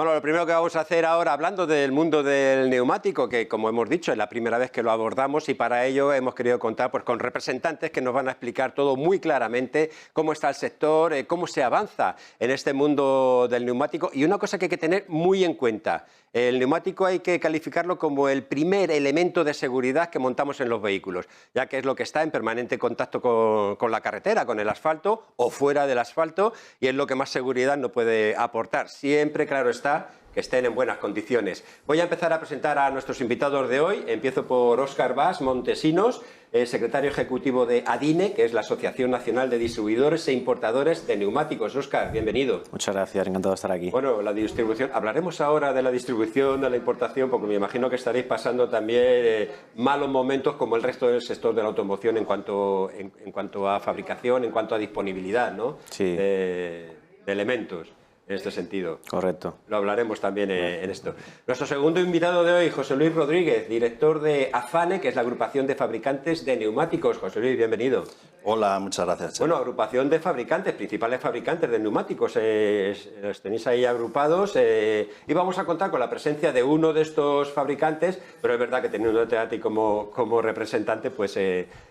Bueno, lo primero que vamos a hacer ahora, hablando del mundo del neumático, que como hemos dicho es la primera vez que lo abordamos y para ello hemos querido contar pues, con representantes que nos van a explicar todo muy claramente, cómo está el sector, cómo se avanza en este mundo del neumático y una cosa que hay que tener muy en cuenta. El neumático hay que calificarlo como el primer elemento de seguridad que montamos en los vehículos, ya que es lo que está en permanente contacto con la carretera, con el asfalto o fuera del asfalto y es lo que más seguridad nos puede aportar. Siempre, claro está, que estén en buenas condiciones. Voy a empezar a presentar a nuestros invitados de hoy. Empiezo por Óscar Bas Montesinos, secretario ejecutivo de ADINE, que es la Asociación Nacional de Distribuidores e Importadores de Neumáticos. Óscar, bienvenido. Muchas gracias, encantado de estar aquí. Bueno, la distribución, hablaremos ahora de la distribución, de la importación, porque me imagino que estaréis pasando también malos momentos como el resto del sector de la automoción en cuanto a fabricación, en cuanto a disponibilidad, ¿no? Sí. De elementos. En este sentido. Correcto. Lo hablaremos también en esto. Nuestro segundo invitado de hoy, José Luis Rodríguez, director de AFANE, que es la agrupación de fabricantes de neumáticos. José Luis, bienvenido. Hola, muchas gracias. Bueno, agrupación de fabricantes, principales fabricantes de neumáticos. Los tenéis ahí agrupados y vamos a contar con la presencia de uno de estos fabricantes, pero es verdad que teniéndote a ti como representante, pues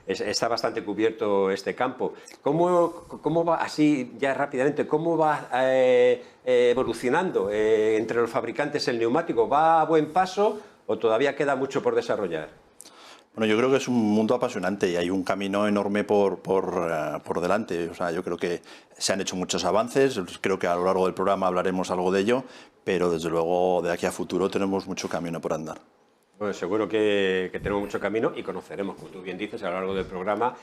está bastante cubierto este campo. ¿Cómo va, así ya rápidamente, cómo va evolucionando entre los fabricantes el neumático? ¿Va a buen paso o todavía queda mucho por desarrollar? Bueno, yo creo que es un mundo apasionante y hay un camino enorme por delante. O sea, yo creo que se han hecho muchos avances, creo que a lo largo del programa hablaremos algo de ello, pero desde luego de aquí a futuro tenemos mucho camino por andar. Bueno, seguro que tenemos mucho camino y conoceremos, como tú bien dices, a lo largo del programa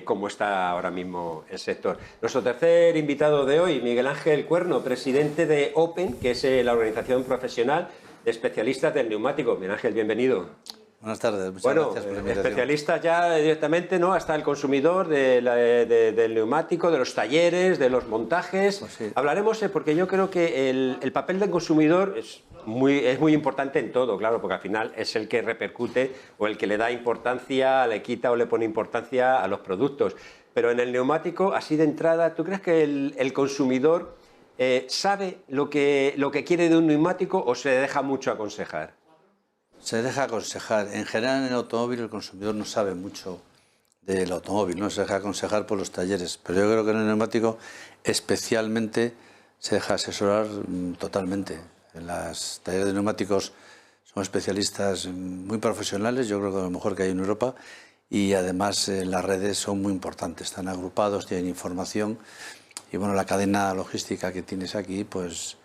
cómo está ahora mismo el sector. Nuestro tercer invitado de hoy, Miguel Ángel Cuerno, presidente de Open, que es la organización profesional de especialistas del neumático. Miguel Ángel, bienvenido. Buenas tardes, muchas gracias por la invitación. Especialistas ya directamente, ¿no? Hasta el consumidor del neumático, de los talleres, de los montajes. Pues sí. Hablaremos porque yo creo que el papel del consumidor es muy importante en todo, claro, porque al final es el que repercute o el que le da importancia, le quita o le pone importancia a los productos. Pero en el neumático, así de entrada, ¿tú crees que el consumidor sabe lo que quiere de un neumático o se deja mucho aconsejar? Se deja aconsejar. En general, en el automóvil el consumidor no sabe mucho del automóvil, no se deja aconsejar por los talleres. Pero yo creo que en el neumático especialmente se deja asesorar totalmente. En los talleres de neumáticos son especialistas muy profesionales, yo creo que lo mejor que hay en Europa, y además las redes son muy importantes, están agrupados, tienen información y bueno, la cadena logística que tienes aquí, pues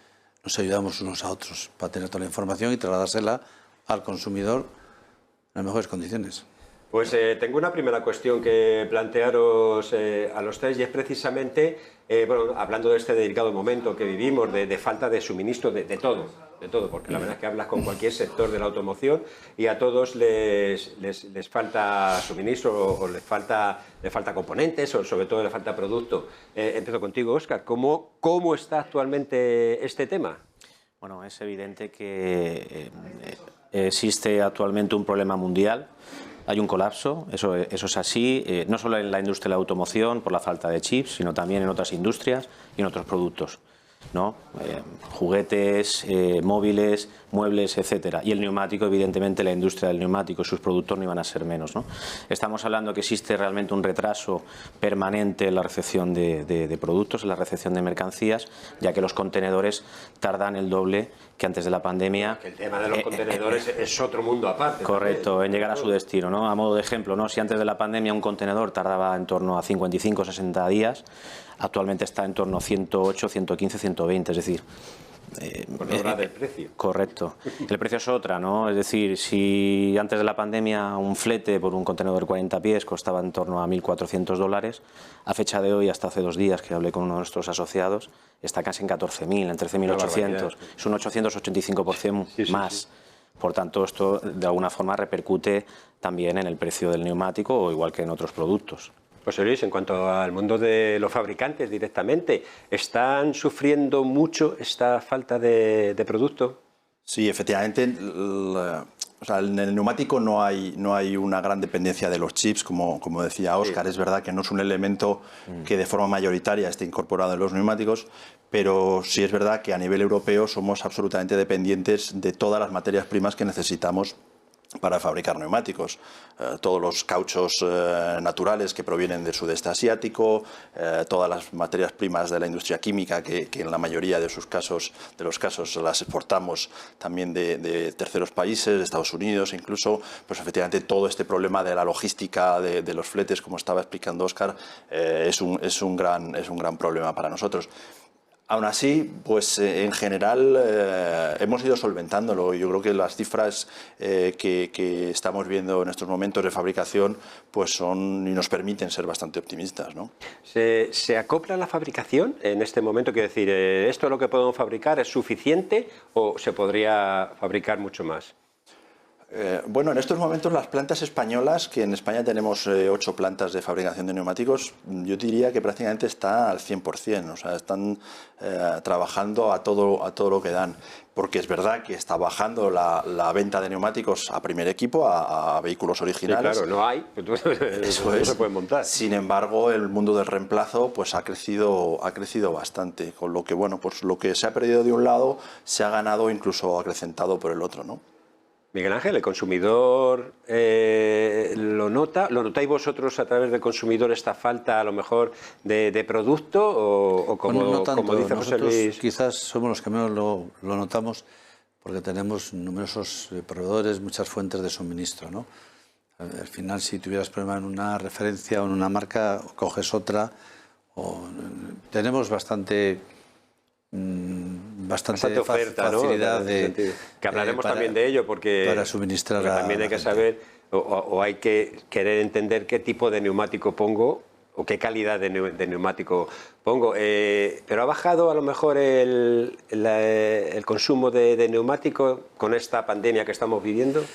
nos ayudamos unos a otros para tener toda la información y trasladársela al consumidor en las mejores condiciones. Pues tengo una primera cuestión que plantearos a los tres y es precisamente, bueno, hablando de este delicado momento que vivimos, de falta de suministro de todo, porque la verdad es que hablas con cualquier sector de la automoción y a todos les falta suministro o les falta componentes o sobre todo les falta producto. Empiezo contigo, Óscar. ¿Cómo está actualmente este tema? Bueno, es evidente que existe actualmente un problema mundial, hay un colapso, eso es así, no solo en la industria de la automoción por la falta de chips, sino también en otras industrias y en otros productos, ¿no? Juguetes, móviles, muebles, etcétera. Y el neumático, evidentemente, la industria del neumático y sus productos no iban a ser menos, ¿no? Estamos hablando que existe realmente un retraso permanente en la recepción de productos, en la recepción de mercancías, ya que los contenedores tardan el doble que antes de la pandemia. Que el tema de los contenedores es otro mundo aparte. Correcto, también. en llegar a su destino, ¿no? A modo de ejemplo, ¿no? Si antes de la pandemia un contenedor tardaba en torno a 55 o 60 días, actualmente está en torno a 108, 115, 120, es decir... Por hablar del precio. Correcto. El precio es otra, ¿no? Es decir, si antes de la pandemia un flete por un contenedor de 40 pies costaba en torno a $1.400, a fecha de hoy, hasta hace 2 días que hablé con uno de nuestros asociados, está casi en 14.000, en 13.800. Es un 885% más. Sí. Por tanto, esto de alguna forma repercute también en el precio del neumático o igual que en otros productos. José Luis, en cuanto al mundo de los fabricantes directamente, ¿están sufriendo mucho esta falta de producto? Sí, efectivamente, O sea, en el neumático no hay una gran dependencia de los chips, como decía Óscar. Es verdad que no es un elemento que de forma mayoritaria esté incorporado en los neumáticos, pero sí es verdad que a nivel europeo somos absolutamente dependientes de todas las materias primas que necesitamos para fabricar neumáticos. Todos los cauchos naturales que provienen del sudeste asiático, todas las materias primas de la industria química que en la mayoría de los casos las exportamos también de terceros países, de Estados Unidos incluso, pues efectivamente todo este problema de la logística de los fletes, como estaba explicando Óscar, es un gran problema para nosotros. Aún así, pues en general hemos ido solventándolo. Yo creo que las cifras que estamos viendo en estos momentos de fabricación pues son y nos permiten ser bastante optimistas, ¿no? ¿Se acopla la fabricación en este momento? Quiero decir, ¿esto lo que podemos fabricar es suficiente o se podría fabricar mucho más? Bueno, en estos momentos las plantas españolas, que en España tenemos 8 plantas de fabricación de neumáticos, yo diría que prácticamente está al 100%, o sea, están trabajando a todo lo que dan, porque es verdad que está bajando la venta de neumáticos a primer equipo, a vehículos originales. Sí, claro, no hay, eso no se puede montar. Sin embargo, el mundo del reemplazo pues ha crecido bastante, con lo que, bueno, pues lo que se ha perdido de un lado se ha ganado, incluso acrecentado por el otro, ¿no? Miguel Ángel, ¿el consumidor lo nota? ¿Lo notáis vosotros a través del consumidor esta falta a lo mejor de producto o como, bueno, no tanto. como dice José Luis? Quizás somos los que menos lo notamos porque tenemos numerosos proveedores, muchas fuentes de suministro, ¿no? Al final, si tuvieras problema en una referencia o en una marca, coges otra. Tenemos bastante oferta, facilidad, ¿no? de que hablaremos también de ello porque para suministrar también hay que saber o hay que querer entender qué tipo de neumático pongo o qué calidad de neumático pongo. Pero ha bajado a lo mejor el consumo de neumático con esta pandemia que estamos viviendo.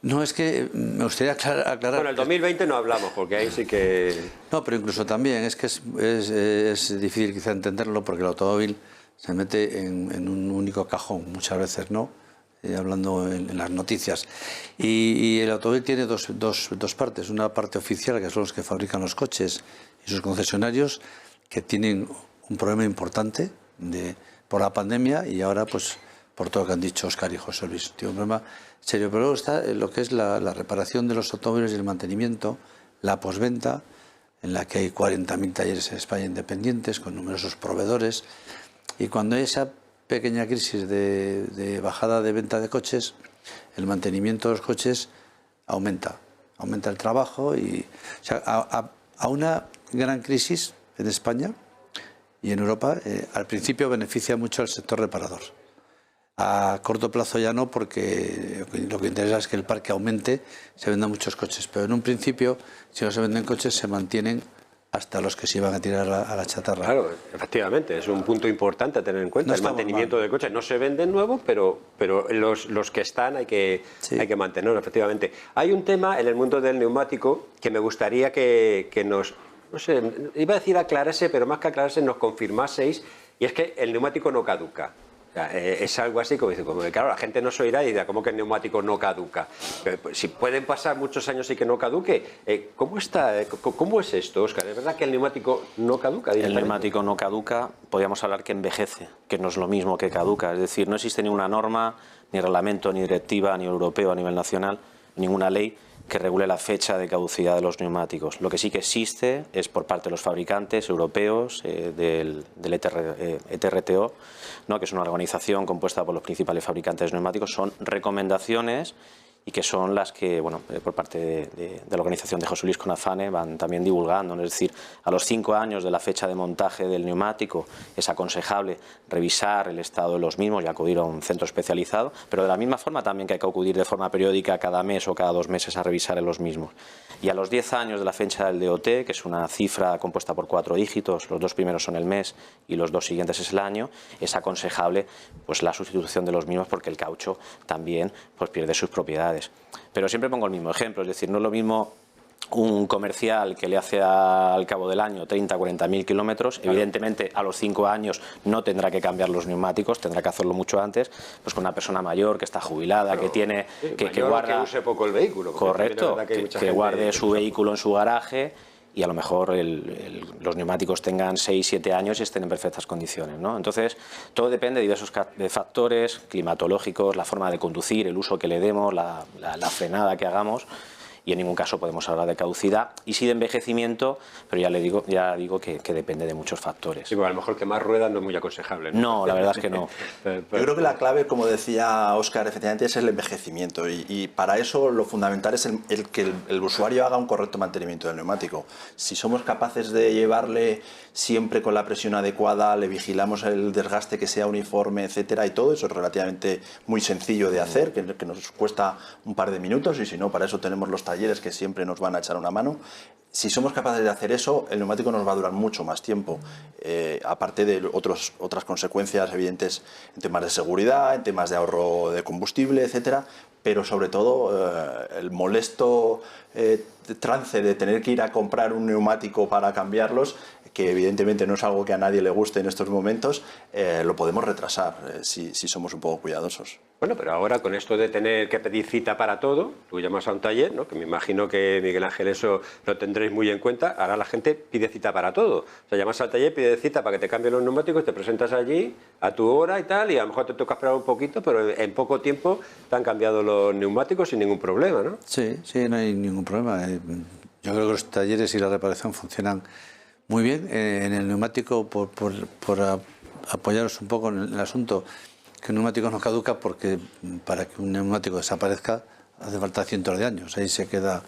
No, es que me gustaría aclarar. Bueno, el 2020 no hablamos, porque ahí sí que... No, pero incluso también es que es difícil quizá entenderlo porque el automóvil se mete en un único cajón, muchas veces no, hablando en las noticias. Y el automóvil tiene dos partes. Una parte oficial, que son los que fabrican los coches y sus concesionarios, que tienen un problema importante por la pandemia y ahora pues por todo lo que han dicho Óscar y José Luis. Tiene un problema serio. Pero luego está lo que es la reparación de los automóviles y el mantenimiento, la posventa, en la que hay 40.000 talleres en España independientes, con numerosos proveedores. Y cuando hay esa pequeña crisis de bajada de venta de coches, el mantenimiento de los coches aumenta el trabajo. O sea, a una gran crisis en España y en Europa, al principio beneficia mucho al sector reparador. A corto plazo ya no, porque lo que interesa es que el parque aumente, se vendan muchos coches. Pero en un principio, si no se venden coches, se mantienen hasta los que se iban a tirar a la chatarra. Claro, efectivamente, es un punto importante a tener en cuenta. El mantenimiento de coches. No se venden nuevos, pero los que están hay que mantenerlos, efectivamente. Hay un tema en el mundo del neumático que me gustaría que nos, no sé, iba a decir aclarase, pero más que aclarase nos confirmaseis, y es que el neumático no caduca. Es algo así como, claro, la gente no se oirá y dirá, ¿cómo que el neumático no caduca? Pero, pues, si pueden pasar muchos años y que no caduque, ¿cómo es esto, Óscar? ¿Es verdad que el neumático no caduca? El neumático no caduca, podríamos hablar que envejece, que no es lo mismo que caduca. Es decir, no existe ninguna norma, ni reglamento, ni directiva, ni europeo a nivel nacional, ninguna ley que regule la fecha de caducidad de los neumáticos. Lo que sí que existe es por parte de los fabricantes europeos, del ETRTO, ¿no?, que es una organización compuesta por los principales fabricantes de neumáticos, son recomendaciones y que son las que, bueno, por parte de la organización de José Luis con Afane van también divulgando. Es decir, a los 5 años de la fecha de montaje del neumático es aconsejable revisar el estado de los mismos y acudir a un centro especializado, pero de la misma forma también que hay que acudir de forma periódica cada mes o cada 2 meses a revisar en los mismos. Y a los 10 años de la fecha del DOT, que es una cifra compuesta por 4 dígitos, los 2 primeros son el mes y los 2 siguientes es el año, es aconsejable pues la sustitución de los mismos porque el caucho también pues pierde sus propiedades. Pero siempre pongo el mismo ejemplo, es decir, no es lo mismo un comercial que le hace al cabo del año 30 o 40.000 kilómetros, evidentemente a los 5 años no tendrá que cambiar los neumáticos, tendrá que hacerlo mucho antes, pues con una persona mayor que está jubilada, que tiene que guarda, que use poco el vehículo. Correcto, que guarde su usa. vehículo en su garaje y a lo mejor los neumáticos tengan 6 o 7 años y estén en perfectas condiciones, ¿no? Entonces, todo depende de diversos factores climatológicos, la forma de conducir, el uso que le demos, la frenada que hagamos. Y en ningún caso podemos hablar de caducidad y sí de envejecimiento, pero ya digo que depende de muchos factores. Sí, bueno, a lo mejor que más ruedas no es muy aconsejable, ¿no? No, la verdad es que no. Yo creo que la clave, como decía Óscar, efectivamente es el envejecimiento y para eso lo fundamental es que el usuario haga un correcto mantenimiento del neumático. Si somos capaces de llevarle siempre con la presión adecuada, le vigilamos el desgaste que sea uniforme, etcétera, y todo eso es relativamente muy sencillo de hacer, que nos cuesta un par de minutos y si no, para eso tenemos los talleres que siempre nos van a echar una mano. Si somos capaces de hacer eso, el neumático nos va a durar mucho más tiempo, aparte de otras consecuencias evidentes en temas de seguridad, en temas de ahorro de combustible, etcétera, pero sobre todo el molesto trance de tener que ir a comprar un neumático para cambiarlos, que evidentemente no es algo que a nadie le guste en estos momentos, lo podemos retrasar si somos un poco cuidadosos. Bueno, pero ahora con esto de tener que pedir cita para todo, tú llamas a un taller, ¿no? Que me imagino que Miguel Ángel eso lo tendréis muy en cuenta, ahora la gente pide cita para todo. O sea, llamas al taller, pides cita para que te cambien los neumáticos, te presentas allí a tu hora y tal, y a lo mejor te toca esperar un poquito, pero en poco tiempo te han cambiado los neumáticos sin ningún problema, ¿no? Sí, no hay ningún problema. Yo creo que los talleres y la reparación funcionan muy bien. En el neumático, por apoyaros un poco en el asunto, que un neumático no caduca porque para que un neumático desaparezca hace falta cientos de años. Ahí se queda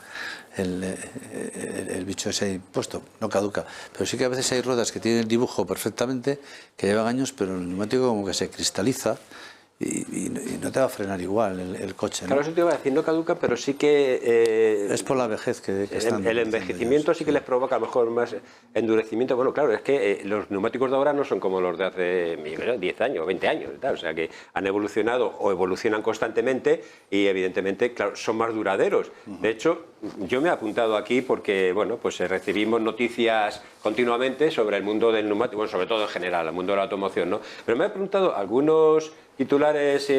el bicho ese ahí puesto, no caduca. Pero sí que a veces hay ruedas que tienen el dibujo perfectamente, que llevan años, pero el neumático como que se cristaliza y no te va a frenar igual el coche, ¿no? Claro, eso te iba a decir, no caduca, pero sí que... es por la vejez que están... El envejecimiento sí que les provoca a lo mejor más endurecimiento. Bueno, claro, es que los neumáticos de ahora no son como los de hace 10 años, 20 años, tal. O sea que han evolucionado o evolucionan constantemente y evidentemente, claro, son más duraderos. De hecho, yo me he apuntado aquí porque, bueno, pues recibimos noticias continuamente sobre el mundo del neumático, bueno, sobre todo en general, el mundo de la automoción, ¿no? Pero me he preguntado algunos titulares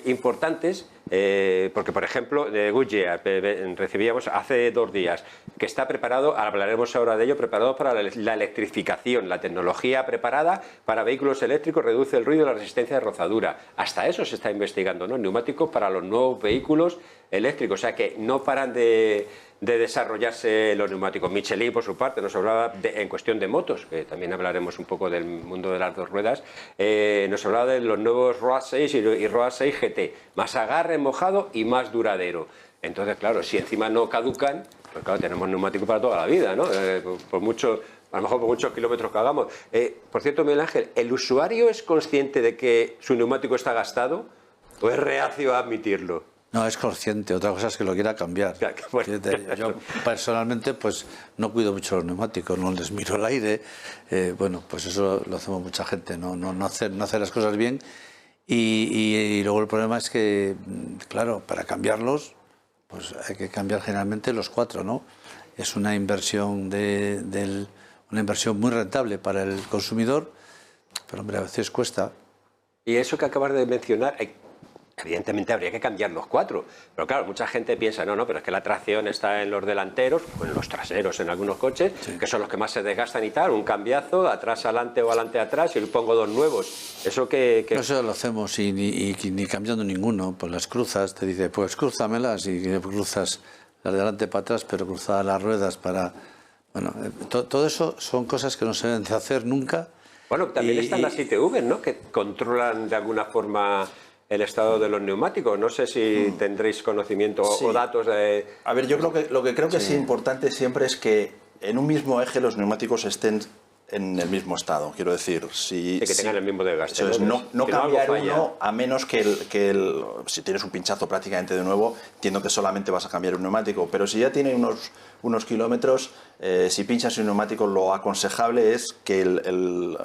importantes, porque por ejemplo de Goodyear recibíamos hace 2 días que está preparado, hablaremos ahora de ello, preparado para la electrificación, la tecnología preparada para vehículos eléctricos reduce el ruido y la resistencia de rozadura. Hasta eso se está investigando, ¿no? Neumáticos para los nuevos vehículos eléctricos, o sea que no paran de desarrollarse los neumáticos. Michelin, por su parte, nos hablaba en cuestión de motos, que también hablaremos un poco del mundo de las 2 ruedas, nos hablaba de los nuevos Road 6 y Road 6 GT, más agarre, mojado y más duradero. Entonces, claro, si encima no caducan, pues claro, tenemos neumáticos para toda la vida, ¿no? Por mucho... A lo mejor por muchos kilómetros que hagamos. Por cierto, Miguel Ángel, ¿el usuario es consciente de que su neumático está gastado o es reacio a admitirlo? No, es consciente, otra cosa es que lo quiera cambiar. Claro, bueno. Yo personalmente pues no cuido mucho los neumáticos, no les miro el aire, bueno, pues eso lo hacemos mucha gente, no hacer las cosas bien y luego el problema es que, claro, para cambiarlos pues hay que cambiar generalmente los 4, ¿no? Es una inversión una inversión muy rentable para el consumidor, pero hombre, a veces cuesta. Y eso que acabas de mencionar, evidentemente habría que cambiar los 4, pero claro, mucha gente piensa, no, pero es que la tracción está en los delanteros, o en los traseros en algunos coches, sí, que son los que más se desgastan y tal, un cambiazo, atrás adelante o adelante atrás, y le pongo 2 nuevos. Eso que... Eso lo hacemos y ni cambiando ninguno, pues las cruzas, te dice, pues crúzamelas y cruzas las de adelante para atrás, pero cruzadas las ruedas para... Bueno, todo eso son cosas que no se deben de hacer nunca. Bueno, también están las ITV, ¿no?, que controlan de alguna forma el estado de los neumáticos. No sé si tendréis conocimiento o datos de... A ver, yo creo que lo que creo que es importante siempre es que en un mismo eje los neumáticos estén en el mismo estado. Quiero decir, si... que tengan el mismo desgaste. Eso es, no que cambiar algo falla. uno, a menos si tienes un pinchazo prácticamente de nuevo, entiendo que solamente vas a cambiar un neumático, pero si ya tiene unos kilómetros, si pinchas un neumático, lo aconsejable es que el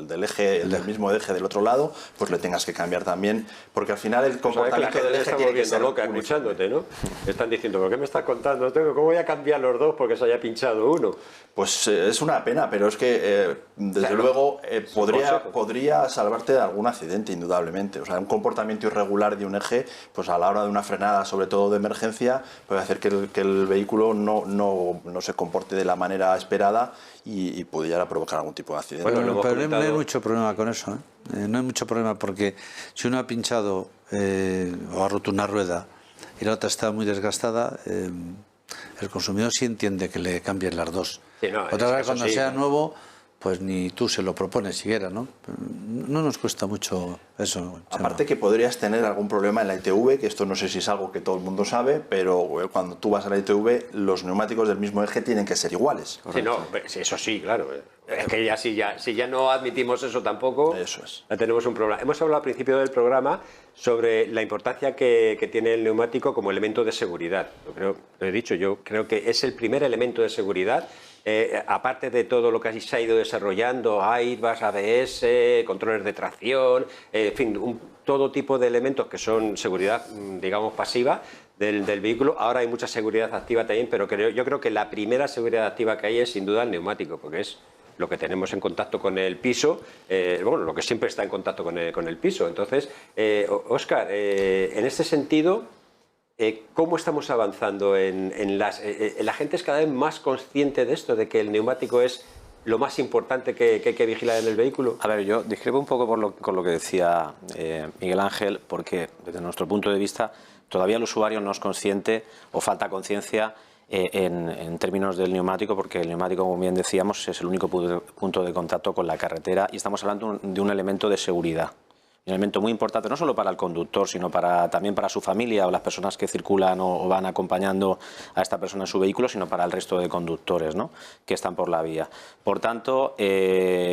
del mismo eje del otro lado, pues le tengas que cambiar también, porque al final el comportamiento del eje tiene que ser loca escuchándote, ¿no? Están diciendo, ¿por qué me estás contando? ¿Cómo voy a cambiar los dos porque se haya pinchado uno? Pues es una pena, pero es que desde luego podría salvarte de algún accidente, indudablemente. O sea, un comportamiento irregular de un eje, pues a la hora de una frenada, sobre todo de emergencia, puede hacer que el vehículo no se comporte de la manera esperada y pudiera provocar algún tipo de accidente. Bueno, pero no hay mucho problema con eso, ¿eh? No hay mucho problema porque si uno ha pinchado o ha roto una rueda y la otra está muy desgastada, el consumidor sí entiende que le cambien las dos. Sí, no, otra vez cuando sea nuevo, pues ni tú se lo propones siquiera, ¿no? No nos cuesta mucho eso. Aparte que podrías tener algún problema en la ITV, que esto no sé si es algo que todo el mundo sabe, pero cuando tú vas a la ITV, los neumáticos del mismo eje tienen que ser iguales. Sí, no, eso sí, claro. Es que si ya no admitimos eso tampoco, eso es. Ya tenemos un problema. Hemos hablado al principio del programa sobre la importancia que tiene el neumático como elemento de seguridad. Lo he dicho, yo creo que es el primer elemento de seguridad. Aparte de todo lo que se ha ido desarrollando, airbags, ABS, controles de tracción, en fin, todo tipo de elementos que son seguridad, digamos, pasiva del vehículo. Ahora hay mucha seguridad activa también, pero yo creo que la primera seguridad activa que hay es sin duda el neumático, porque es lo que tenemos en contacto con el piso, lo que siempre está en contacto con el piso. Entonces, Óscar, en este sentido, ¿cómo estamos avanzando la gente es cada vez más consciente de esto, de que el neumático es lo más importante que hay que vigilar en el vehículo? A ver, yo discrepo un poco con lo que decía Miguel Ángel, porque desde nuestro punto de vista todavía el usuario no es consciente o falta conciencia en términos del neumático, porque el neumático, como bien decíamos, es el único punto de contacto con la carretera y estamos hablando de un elemento de seguridad. Un elemento muy importante, no solo para el conductor, sino también para su familia o las personas que circulan o van acompañando a esta persona en su vehículo, sino para el resto de conductores, ¿no?, que están por la vía. Por tanto,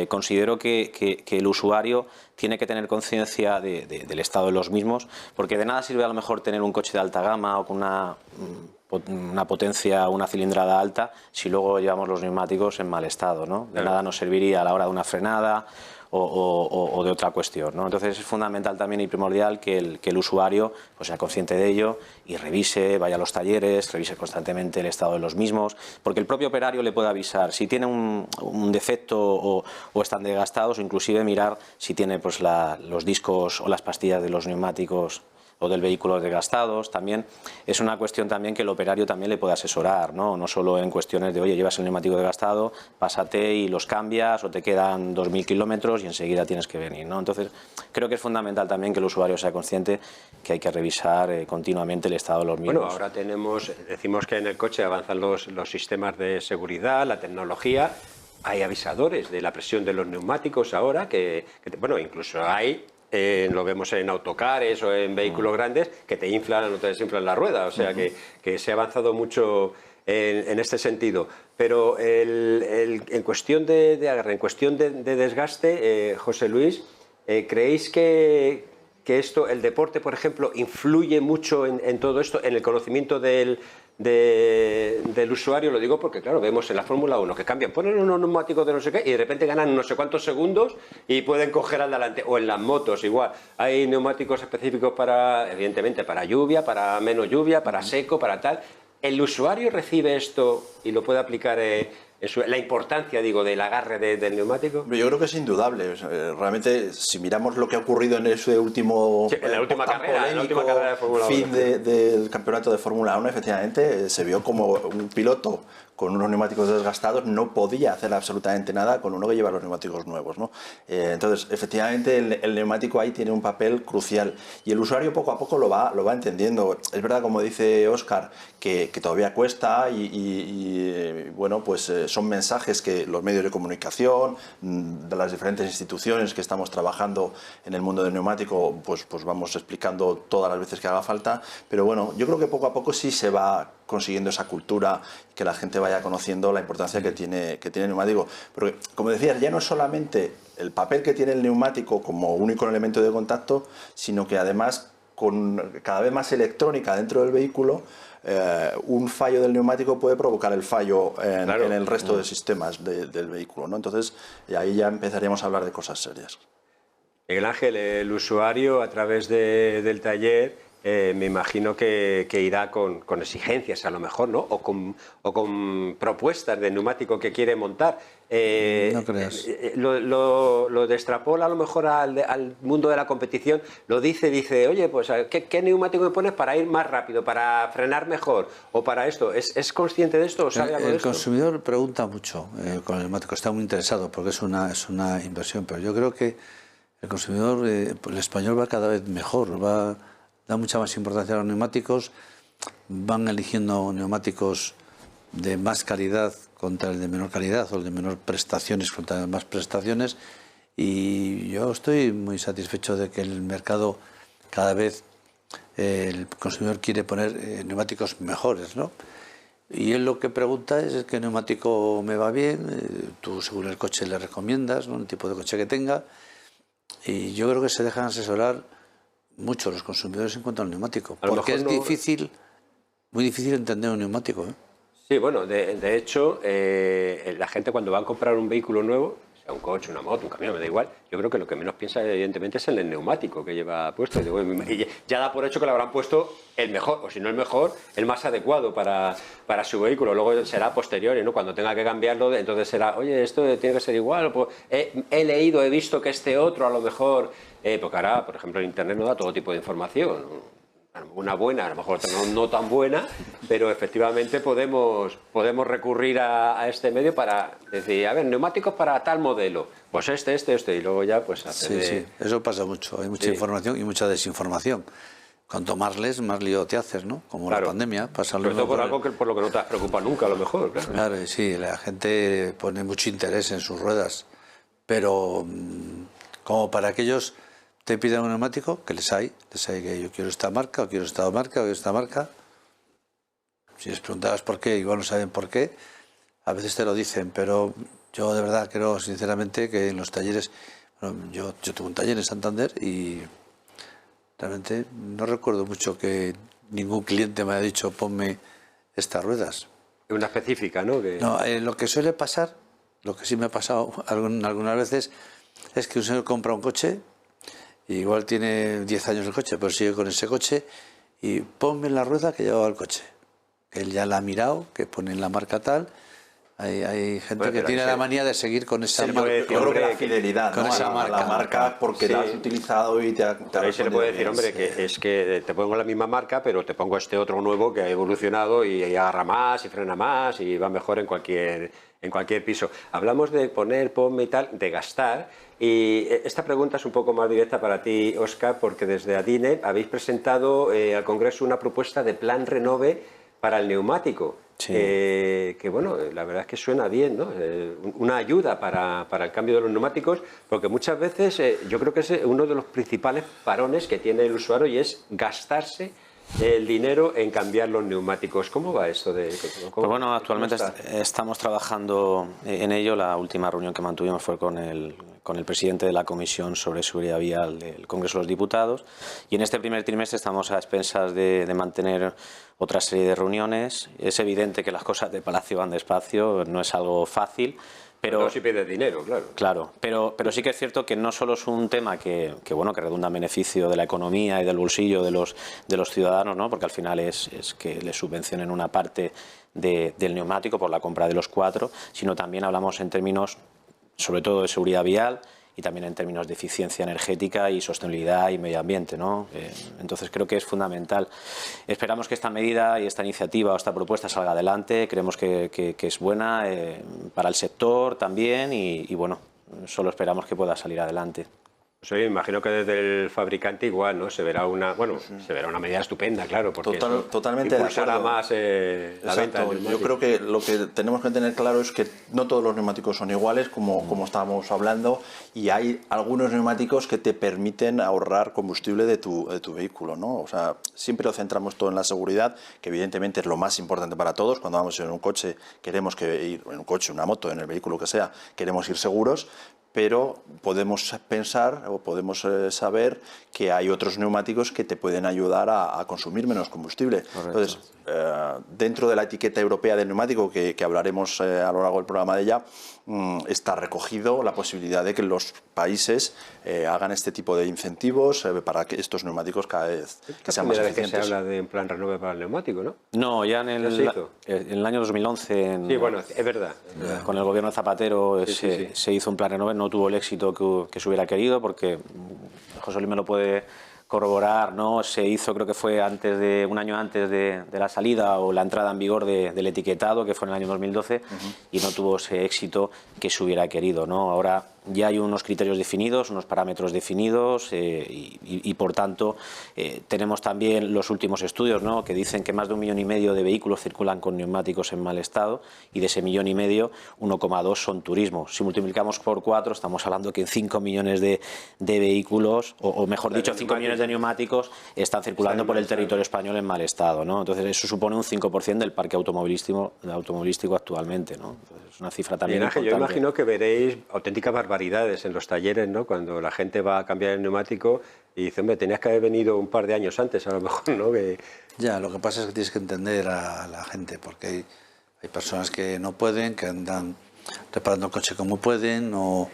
considero que el usuario tiene que tener conciencia del estado de los mismos, porque de nada sirve a lo mejor tener un coche de alta gama o con una potencia, una cilindrada alta, si luego llevamos los neumáticos en mal estado, ¿no? De nada nos serviría a la hora de una frenada o de otra cuestión, ¿no? Entonces es fundamental también y primordial que el usuario pues sea consciente de ello y revise, vaya a los talleres, revise constantemente el estado de los mismos, porque el propio operario le puede avisar si tiene un defecto o están desgastados, o inclusive mirar si tiene pues los discos o las pastillas de los neumáticos o del vehículo desgastados. También es una cuestión también que el operario también le puede asesorar, no solo en cuestiones de, oye, llevas el neumático desgastado, pásate y los cambias, o te quedan 2000 kilómetros y enseguida tienes que venir, ¿no? Entonces, creo que es fundamental también que el usuario sea consciente que hay que revisar continuamente el estado de los mismos. Bueno, ahora decimos que en el coche avanzan los sistemas de seguridad, la tecnología. Hay avisadores de la presión de los neumáticos ahora, bueno, incluso hay... lo vemos en autocares o en vehículos grandes que te inflan o te desinflan la rueda, o sea que se ha avanzado mucho en este sentido. Pero en cuestión de agarre, en cuestión de desgaste, José Luis, ¿creéis que el deporte, por ejemplo, influye mucho en todo esto, en el conocimiento del usuario? Lo digo porque, claro, vemos en la Fórmula 1 que cambian, ponen unos neumáticos de no sé qué y de repente ganan no sé cuántos segundos y pueden coger al delante. O en las motos igual, hay neumáticos específicos evidentemente para lluvia, para menos lluvia, para seco, para tal. ¿El usuario recibe esto y lo puede aplicar la importancia, digo, del agarre del neumático? Yo creo que es indudable. Realmente, si miramos lo que ha ocurrido en ese último en la última carrera de Fórmula 1, fin del campeonato de Fórmula 1, efectivamente, se vio como un piloto con unos neumáticos desgastados no podía hacer absolutamente nada con uno que lleva los neumáticos nuevos, ¿no? Entonces, efectivamente, el neumático ahí tiene un papel crucial y el usuario poco a poco lo va entendiendo. Es verdad, como dice Óscar, que todavía cuesta y bueno, pues son mensajes que los medios de comunicación, de las diferentes instituciones que estamos trabajando en el mundo del neumático, pues vamos explicando todas las veces que haga falta. Pero bueno, yo creo que poco a poco sí se va consiguiendo esa cultura, que la gente vaya conociendo la importancia que tiene el neumático. Porque, como decías, ya no es solamente el papel que tiene el neumático como único elemento de contacto, sino que además, con cada vez más electrónica dentro del vehículo, un fallo del neumático puede provocar el fallo en el resto de sistemas del vehículo, ¿no? Entonces, ahí ya empezaríamos a hablar de cosas serias. Miguel Ángel, el usuario a través del taller, me imagino que irá con exigencias a lo mejor, ¿no? O con propuestas de neumático que quiere montar. No creas. Lo destrapola a lo mejor al mundo de la competición, lo dice, oye, pues ¿qué neumático me pones para ir más rápido, para frenar mejor o para esto? ¿Es consciente de esto o sabe algo de esto? El consumidor pregunta mucho con el neumático, está muy interesado porque es una inversión, pero yo creo que el consumidor, el español va cada vez mejor, da mucha más importancia a los neumáticos, van eligiendo neumáticos de más calidad contra el de menor calidad o el de menor prestaciones contra el de más prestaciones, y yo estoy muy satisfecho de que el mercado cada vez el consumidor quiere poner neumáticos mejores, ¿no? Y él lo que pregunta es qué neumático me va bien, tú según el coche le recomiendas, ¿no?, el tipo de coche que tenga, y yo creo que se dejan asesorar mucho los consumidores en cuanto al neumático, porque es muy difícil entender un neumático, ¿eh? Sí, bueno, de hecho, la gente cuando va a comprar un vehículo nuevo, sea un coche, una moto, un camión, me da igual, yo creo que lo que menos piensa evidentemente es en el neumático que lleva puesto. Y ya da por hecho que le habrán puesto el mejor, o si no el mejor, el más adecuado para su vehículo. Luego será posterior, ¿no? Cuando tenga que cambiarlo, entonces será, oye, esto tiene que ser igual, pues, he leído, he visto que este otro a lo mejor, porque ahora, por ejemplo, en Internet no da todo tipo de información, ¿no? Una buena, a lo mejor no tan buena, pero efectivamente podemos recurrir a este medio para decir, a ver, neumáticos para tal modelo, pues este, y luego ya pues hacer Sí, eso pasa mucho, hay mucha información y mucha desinformación. Cuanto más lees, más lío te haces, ¿no? Como la pandemia. Sobre todo por algo por lo que no te has preocupado nunca, a lo mejor. Claro, sí, la gente pone mucho interés en sus ruedas, pero como para aquellos te piden un neumático, que les hay que yo quiero esta marca, o quiero esta marca, o quiero esta marca. Si les preguntabas por qué, igual no saben por qué, a veces te lo dicen, pero yo de verdad creo sinceramente que en los talleres, bueno, yo tuve un taller en Santander y realmente no recuerdo mucho que ningún cliente me haya dicho ponme estas ruedas. Una específica, ¿no? No, lo que suele pasar, lo que sí me ha pasado algunas veces, es que un señor compra un coche, igual tiene 10 años el coche, pero sigue con ese coche y ponme la rueda que llevaba el coche. Él ya la ha mirado, que pone la marca tal. Hay gente que tiene la manía de seguir con esa marca. Yo creo que la fidelidad con esa la marca porque la has utilizado y te ha ahí se le puede decir, hombre, que es que te pongo la misma marca, pero te pongo este otro nuevo que ha evolucionado y agarra más y frena más y va mejor en cualquier piso. Hablamos de ponme y tal, de gastar. Y esta pregunta es un poco más directa para ti, Óscar, porque desde ADINE habéis presentado al Congreso una propuesta de plan Renove para el neumático. Sí. Que bueno, la verdad es que suena bien, ¿no? Una ayuda para el cambio de los neumáticos, porque muchas veces yo creo que es uno de los principales parones que tiene el usuario y es gastarse el dinero en cambiar los neumáticos. ¿Cómo va esto? Pues bueno, actualmente estamos trabajando en ello. La última reunión que mantuvimos fue con el presidente de la Comisión sobre Seguridad Vial del Congreso de los Diputados, y en este primer trimestre estamos a expensas de mantener otra serie de reuniones. Es evidente que las cosas de Palacio van despacio, no es algo fácil. Pero si pides dinero, claro. Claro, pero sí que es cierto que no solo es un tema que redunda en beneficio de la economía y del bolsillo de los ciudadanos, ¿no? Porque al final es que les subvencionen una parte del neumático por la compra de los 4, sino también hablamos en términos sobre todo de seguridad vial y también en términos de eficiencia energética y sostenibilidad y medio ambiente, ¿no? Entonces creo que es fundamental. Esperamos que esta medida y esta iniciativa o esta propuesta salga adelante. Creemos que es buena para el sector también y bueno, solo esperamos que pueda salir adelante. Pues oye, imagino que desde el fabricante igual, ¿no? Se verá una, bueno, se verá una medida estupenda, claro, porque totalmente impulsará de acuerdo. más la venta del Yo creo que lo que tenemos que tener claro es que no todos los neumáticos son iguales, como estábamos hablando, y hay algunos neumáticos que te permiten ahorrar combustible de tu vehículo, ¿no? O sea, siempre lo centramos todo en la seguridad, que evidentemente es lo más importante para todos. Cuando vamos en un coche, queremos que ir en un coche, una moto, en el vehículo que sea, queremos ir seguros, pero podemos pensar o podemos saber que hay otros neumáticos que te pueden ayudar a consumir menos combustible. Correcto. Entonces, dentro de la etiqueta europea del neumático, que hablaremos a lo largo del programa de ella, está recogido la posibilidad de que los países hagan este tipo de incentivos para que estos neumáticos cada vez que sean más eficientes. Que se habla de un plan renove para el neumático, ¿no? No, ya en el año 2011, sí, bueno, es verdad. Con el gobierno de Zapatero se hizo un plan renove, no tuvo el éxito que se hubiera querido, porque José Luis me lo puede corroborar, ¿no? Se hizo, creo que fue un año antes de la salida o la entrada en vigor del etiquetado, que fue en el año 2012, y no tuvo ese éxito que se hubiera querido, ¿no? Ahora ya hay unos criterios definidos, unos parámetros definidos y por tanto tenemos también los últimos estudios, ¿no? Que dicen que más de 1,5 millones de vehículos circulan con neumáticos en mal estado y de ese 1,5 millones, 1,2 son turismo. Si multiplicamos por 4 estamos hablando que en 5 millones de vehículos, o mejor dicho, 5 millones de neumáticos están circulando por el territorio español en mal estado, ¿no? Entonces eso supone un 5% del parque automovilístico actualmente, ¿no? Entonces, es una cifra también importante. Yo imagino que veréis auténticas barbaridades en los talleres, ¿no? Cuando la gente va a cambiar el neumático y dice, hombre, tenías que haber venido un par de años antes, a lo mejor, ¿no? Ya, lo que pasa es que tienes que entender a la gente, porque hay personas que no pueden, que andan reparando el coche como pueden, o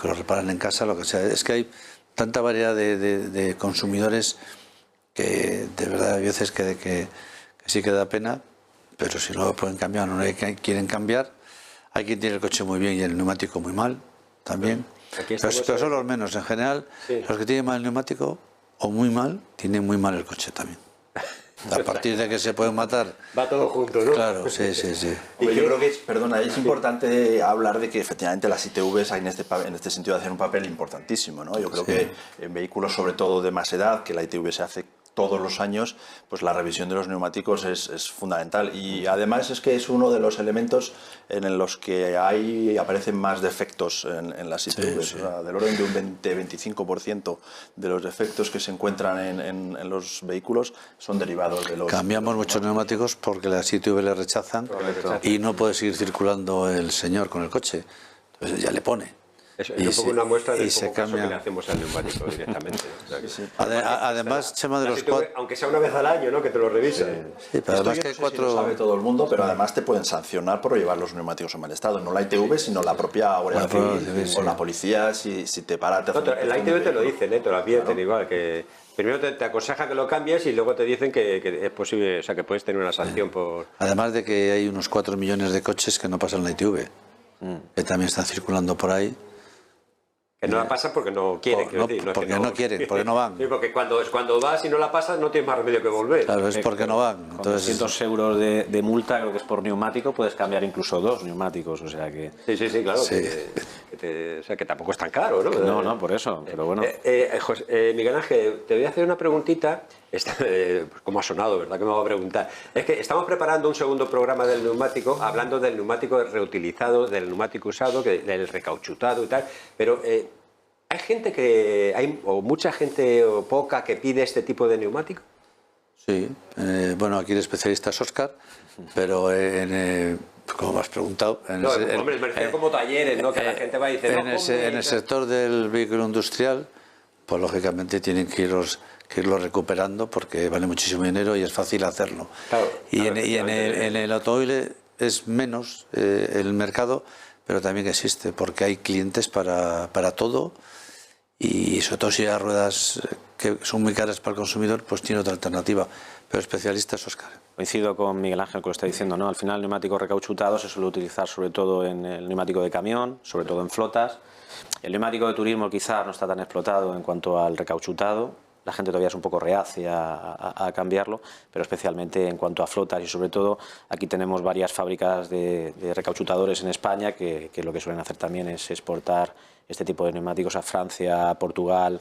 que lo reparan en casa, lo que sea. Es que hay tanta variedad de consumidores que de verdad hay veces que sí que da pena, pero si no lo pueden cambiar, no quieren cambiar. Hay quien tiene el coche muy bien y el neumático muy mal también, pero son los menos. En general, los que tienen mal el neumático o muy mal, tienen muy mal el coche también. A partir de que se pueden matar. Va todo junto, ¿no? Claro, sí. Yo creo que es importante hablar de que efectivamente las ITVs en este sentido hacen un papel importantísimo, ¿no? Yo creo que en vehículos sobre todo de más edad, que la ITV se hace todos los años, pues la revisión de los neumáticos es fundamental, y además es que es uno de los elementos en los que aparecen más defectos en las ITVs. O sea, del orden de un 20-25% de los defectos que se encuentran en los vehículos son derivados de los... Cambiamos muchos neumáticos porque las ITV le rechazan. Correcto. Y no puede seguir circulando el señor con el coche, entonces ya le pone. Es un poco una muestra del poco caso que le hacemos al neumático directamente, ¿no? O sea, además, Chema, de los cuatro... Aunque sea una vez al año, ¿no? Que te lo revisen. Sí, pero además que si lo sabe todo el mundo, pero además te pueden sancionar por llevar los neumáticos en mal estado. No la ITV, sino la propia Guardia Civil o la policía, si te para... La ITV te lo dicen, te lo advierten igual, que... Primero te aconseja que lo cambies y luego te dicen que es posible, o sea, que puedes tener una sanción por... Además de que hay unos 4 millones de coches que no pasan la ITV, que también están circulando por ahí. Que no la pasan porque no quieren. Porque no quieren, porque no van. Sí, porque cuando vas y no la pasas no tienes más remedio que volver. Claro, es porque no van. Con 200 euros de multa, creo que es por neumático, puedes cambiar incluso 2 neumáticos, o sea que... Sí, claro. Sí. O sea, que tampoco es tan caro, ¿no? No, por eso, pero bueno. Miguel Ángel, te voy a hacer una preguntita. ¿Cómo ha sonado, verdad? Que me va a preguntar. Es que estamos preparando un segundo programa del neumático, hablando del neumático reutilizado, del neumático usado, del recauchutado y tal, pero ¿hay gente o mucha gente o poca que pide este tipo de neumático? Sí, bueno, aquí el especialista es Óscar, pero como me has preguntado... Hombre, me refiero como talleres, ¿no? Que la gente va y dice... En el sector del vehículo industrial, pues lógicamente tienen que irlo recuperando porque vale muchísimo dinero y es fácil hacerlo. Claro, en el automóvil es menos el mercado, pero también existe porque hay clientes para todo, y sobre todo si hay ruedas que son muy caras para el consumidor, pues tiene otra alternativa. Pero especialista es Óscar. Coincido con Miguel Ángel con lo que está diciendo, ¿no? Al final el neumático recauchutado se suele utilizar sobre todo en el neumático de camión, sobre todo en flotas. El neumático de turismo quizás no está tan explotado en cuanto al recauchutado. la gente todavía es un poco reacia a cambiarlo, pero especialmente en cuanto a flotas y sobre todo aquí tenemos varias fábricas de recauchutadores en España que lo que suelen hacer también es exportar este tipo de neumáticos a Francia, Portugal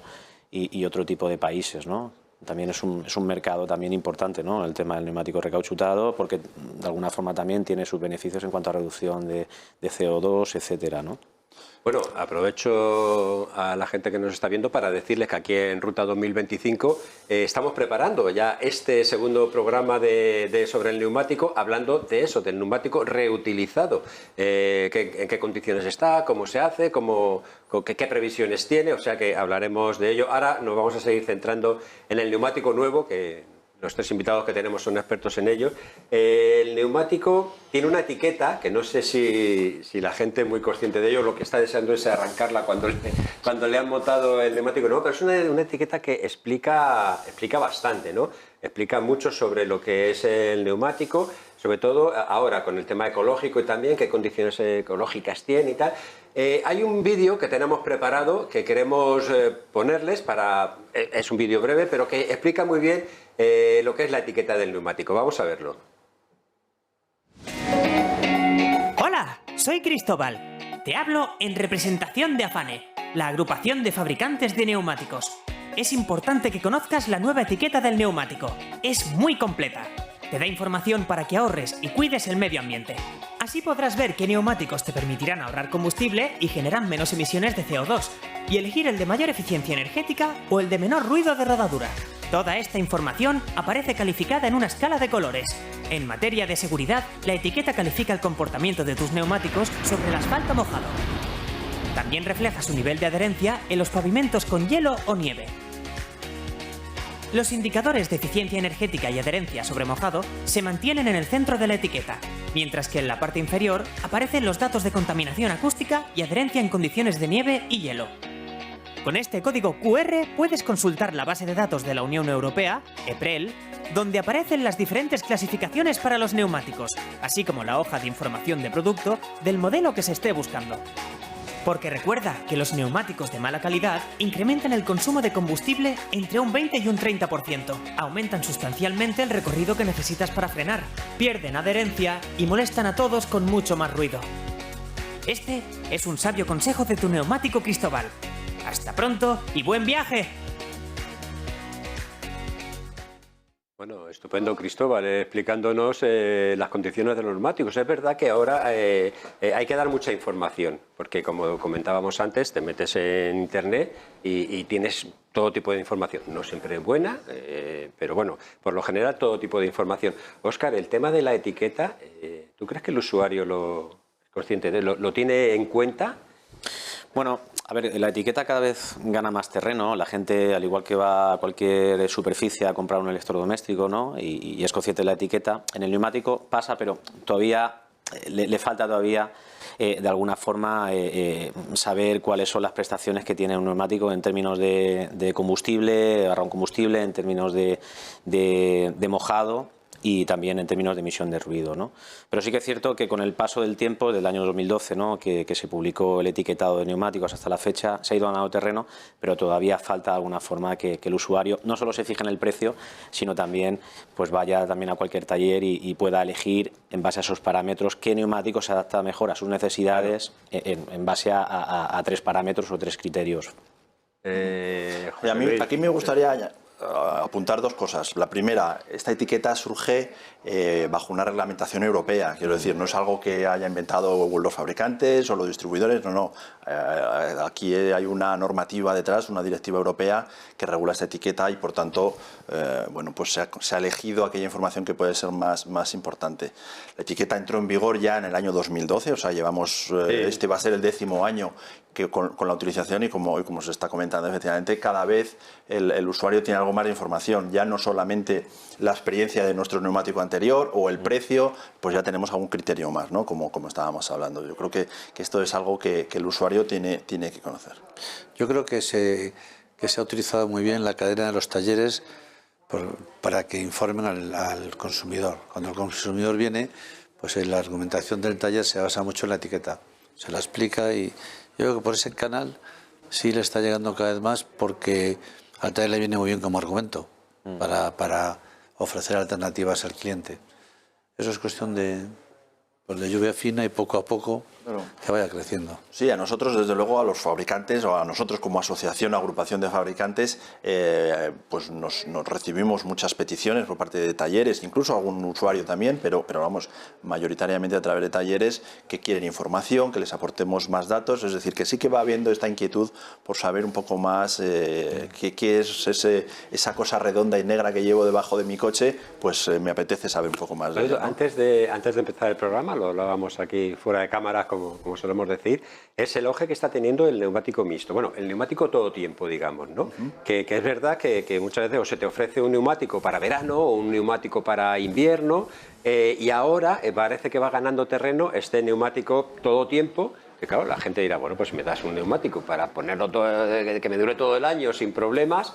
y otro tipo de países, ¿no? También es un mercado también importante, ¿no? El tema del neumático recauchutado, porque de alguna forma también tiene sus beneficios en cuanto a reducción de CO2, etcétera, ¿no? Bueno, aprovecho a la gente que nos está viendo para decirles que aquí en Ruta 2025 estamos preparando ya este segundo programa sobre el neumático, hablando de eso, del neumático reutilizado. En qué condiciones está, cómo se hace, qué previsiones tiene, o sea que hablaremos de ello. Ahora nos vamos a seguir centrando en el neumático nuevo, que los tres invitados que tenemos son expertos en ello. El neumático tiene una etiqueta que no sé si la gente es muy consciente de ello, lo que está deseando es arrancarla cuando le han montado el neumático. No, pero es una etiqueta que explica bastante, ¿no? Explica mucho sobre lo que es el neumático, sobre todo ahora con el tema ecológico y también qué condiciones ecológicas tiene y tal. Hay un vídeo que tenemos preparado que queremos ponerles es un vídeo breve, pero que explica muy bien lo que es la etiqueta del neumático. Vamos a verlo. Hola, soy Cristóbal. Te hablo en representación de Afane, la agrupación de fabricantes de neumáticos. Es importante que conozcas la nueva etiqueta del neumático. Es muy completa. Te da información para que ahorres y cuides el medio ambiente. Así podrás ver qué neumáticos te permitirán ahorrar combustible y generan menos emisiones de CO2, y elegir el de mayor eficiencia energética o el de menor ruido de rodadura. Toda esta información aparece calificada en una escala de colores. En materia de seguridad, la etiqueta califica el comportamiento de tus neumáticos sobre el asfalto mojado. También refleja su nivel de adherencia en los pavimentos con hielo o nieve. Los indicadores de eficiencia energética y adherencia sobre mojado se mantienen en el centro de la etiqueta, mientras que en la parte inferior aparecen los datos de contaminación acústica y adherencia en condiciones de nieve y hielo. Con este código QR puedes consultar la base de datos de la Unión Europea, EPREL, donde aparecen las diferentes clasificaciones para los neumáticos, así como la hoja de información de producto del modelo que se esté buscando. Porque recuerda que los neumáticos de mala calidad incrementan el consumo de combustible entre un 20 y un 30%, aumentan sustancialmente el recorrido que necesitas para frenar, pierden adherencia y molestan a todos con mucho más ruido. Este es un sabio consejo de tu neumático Cristóbal. ¡Hasta pronto y buen viaje! Bueno, estupendo, Cristóbal, explicándonos las condiciones de los neumáticos. Es verdad que ahora hay que dar mucha información, porque como comentábamos antes, te metes en Internet y tienes todo tipo de información. No siempre es buena, pero bueno, por lo general todo tipo de información. Óscar, el tema de la etiqueta, ¿tú crees que el usuario es consciente lo tiene en cuenta? Bueno, a ver, la etiqueta cada vez gana más terreno. La gente, al igual que va a cualquier superficie a comprar un electrodoméstico, ¿no? y es consciente de la etiqueta, en el neumático pasa, pero todavía le falta todavía de alguna forma saber cuáles son las prestaciones que tiene un neumático en términos de combustible, ahorrar un combustible, en términos de mojado y también en términos de emisión de ruido, ¿no? Pero sí que es cierto que con el paso del tiempo, del año 2012, ¿no? que se publicó el etiquetado de neumáticos hasta la fecha, se ha ido ganando terreno, pero todavía falta de alguna forma que el usuario no solo se fije en el precio, sino también pues vaya también a cualquier taller y pueda elegir en base a esos parámetros qué neumático se adapta mejor a sus necesidades en base a 3 parámetros o 3 criterios. Aquí me gustaría apuntar 2 cosas. La primera, esta etiqueta surge bajo una reglamentación europea. Quiero decir, no es algo que haya inventado los fabricantes o los distribuidores, no. Aquí hay una normativa detrás, una directiva europea que regula esta etiqueta y, por tanto, bueno, pues se ha elegido aquella información que puede ser más importante. La etiqueta entró en vigor ya en el año 2012, o sea, llevamos, este va a ser el 10º año que con la utilización y como se está comentando, efectivamente, cada vez el usuario tiene algo más de información, ya no solamente la experiencia de nuestro neumático anterior o el precio, pues ya tenemos algún criterio más, ¿no? Como estábamos hablando. Yo creo que esto es algo que el usuario tiene que conocer. Yo creo que se ha utilizado muy bien la cadena de los talleres para que informen al consumidor. Cuando el consumidor viene, pues la argumentación del taller se basa mucho en la etiqueta. Se la explica y yo creo que por ese canal sí le está llegando cada vez más porque Al taller le viene muy bien como argumento para ofrecer alternativas al cliente. Eso es cuestión de lluvia fina y poco a poco que vaya creciendo. Sí, a nosotros, desde luego, a los fabricantes o a nosotros como asociación, agrupación de fabricantes, pues nos recibimos muchas peticiones por parte de talleres, incluso algún usuario también, pero vamos, mayoritariamente a través de talleres que quieren información, que les aportemos más datos, es decir, que sí que va habiendo esta inquietud por saber un poco más qué es esa cosa redonda y negra que llevo debajo de mi coche, pues me apetece saber un poco más de ello, ¿no? Antes de empezar el programa, lo hablábamos aquí fuera de cámaras, como solemos decir, es el auge que está teniendo el neumático mixto. Bueno, el neumático todo tiempo, digamos, ¿no? Que es verdad que muchas veces o se te ofrece un neumático para verano o un neumático para invierno y ahora parece que va ganando terreno este neumático todo tiempo. Que claro, la gente dirá, bueno, pues si me das un neumático para ponerlo que me dure todo el año sin problemas,